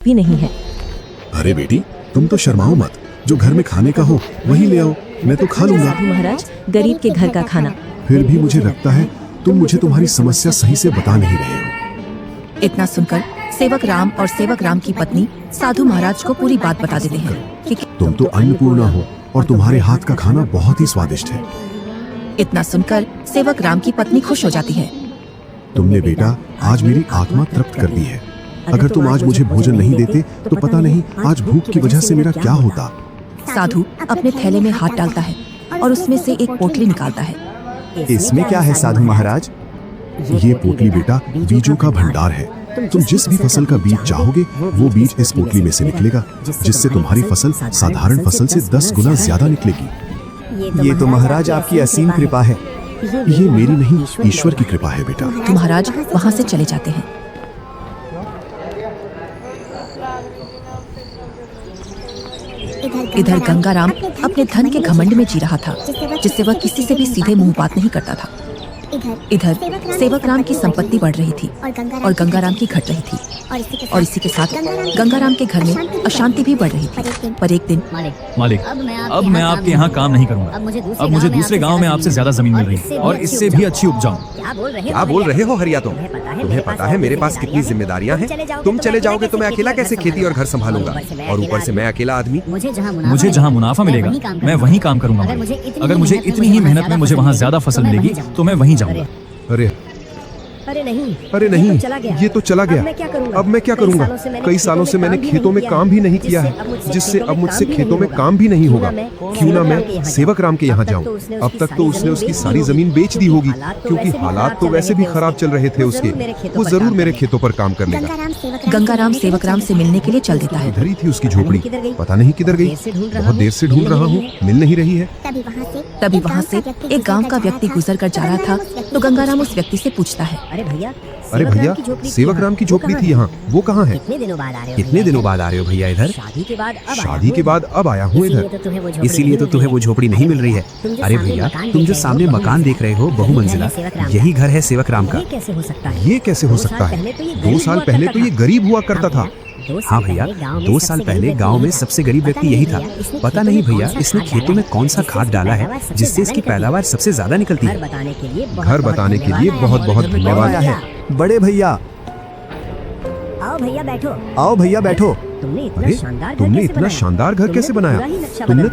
भी नहीं है। अरे बेटी, तुम तो शर्माओ मत। जो घर में खाने का हो वही ले आओ, मैं तो खा लूंगा। साधु महाराज, गरीब के घर का खाना। फिर भी मुझे लगता है तुम मुझे तुम्हारी समस्या सही से बता नहीं रहे हो। इतना सुनकर सेवक राम और सेवक राम की पत्नी साधु महाराज को पूरी बात बता देते हैं कि तुम तो अन्नपूर्णा हो और तुम्हारे हाथ का खाना बहुत ही स्वादिष्ट है। इतना सुनकर सेवक राम की पत्नी खुश हो जाती है। तुमने बेटा आज मेरी आत्मा तृप्त कर दी है। अगर तुम आज मुझे भोजन नहीं देते तो पता नहीं आज भूख की वजह से मेरा क्या होता। साधु अपने थैले में हाथ डालता है और उसमें से एक पोटली निकालता है। इसमें क्या है साधु महाराज? ये पोटली बेटा बीजों का भंडार है। तुम जिस भी फसल का बीज चाहोगे वो बीज इस पोटली में से निकलेगा, जिससे तुम्हारी फसल साधारण फसल से 10 गुना ज्यादा निकलेगी। ये तो महाराज आपकी असीम कृपा है। ये मेरी नहीं, ईश्वर की कृपा है बेटा। तो महाराज वहाँ से चले जाते हैं। इधर गंगाराम अपने धन के घमंड में जी रहा था, जिससे वह किसी से भी सीधे मुंह बात नहीं करता था। इधर सेवक राम की संपत्ति बढ़ रही थी और गंगाराम की घट रही थी, और इसी के साथ गंगाराम के घर में अशांति भी बढ़ रही थी। पर एक दिन मालिक, अब मैं आपके यहाँ काम नहीं करूँगा। अब मुझे दूसरे गांव में आपसे ज्यादा जमीन मिल रही है और इससे भी अच्छी उपजाऊ। क्या बोल रहे हो हरिया? तुम्हें पता है मेरे पास कितनी जिम्मेदारियां हैं? तुम चले जाओगे तो मैं अकेला कैसे खेती और घर संभालूंगा? और ऊपर से मैं अकेला आदमी। मुझे जहाँ मुनाफा मिलेगा मैं वहीं काम करूँगा। अगर मुझे इतनी ही मेहनत में मुझे वहाँ ज्यादा फसल मिलेगी तो मैं वहीं जाऊँगा। अरे नहीं, ये तो चला गया। अब मैं क्या करूंगा? कई सालों से मैंने खेतों में काम भी नहीं किया है, जिससे अब मुझसे खेतों में काम भी नहीं होगा। क्यों ना मैं सेवक राम के यहाँ जाऊँ? अब तक तो उसने उसकी सारी जमीन बेच दी होगी, क्योंकि हालात तो वैसे भी खराब चल रहे थे उसके। वो जरूर मेरे खेतों पर काम कर लेगा। गंगाराम सेवक राम से मिलने के लिए चल देता है। इधर ही थी उसकी झोपड़ी, पता नहीं किधर गई। बहुत देर से ढूंढ रहा हूँ, मिल नहीं रही है। तभी वहाँ से एक गांव का व्यक्ति गुजर कर जा रहा था, तो गंगाराम उस व्यक्ति से पूछता है, अरे भैया, सेवक राम की झोपड़ी थी यहाँ, वो कहाँ है? कितने दिनों बाद आ रहे हो भैया इधर? शादी के बाद अब आया हूँ इधर। इसीलिए तो तुम्हें वो झोपड़ी नहीं मिल रही है। अरे भैया, तुम जो सामने मकान देख रहे हो बहुमंजिला, यही घर है सेवक राम का। ये कैसे हो सकता है? 2 साल पहले तो ये गरीब हुआ करता था। हाँ भैया, 2 साल पहले गांव में सबसे गरीब व्यक्ति यही था। पता नहीं भैया इसने खेतों में कौन सा खाद डाला है जिससे इसकी पैदावार सबसे ज्यादा निकलती है। घर बताने के लिए बहुत बहुत धन्यवाद है बड़े भैया। आओ भैया बैठो। आओ भैया बैठो। अरे तुमने इतना शानदार घर कैसे बनाया? तुमने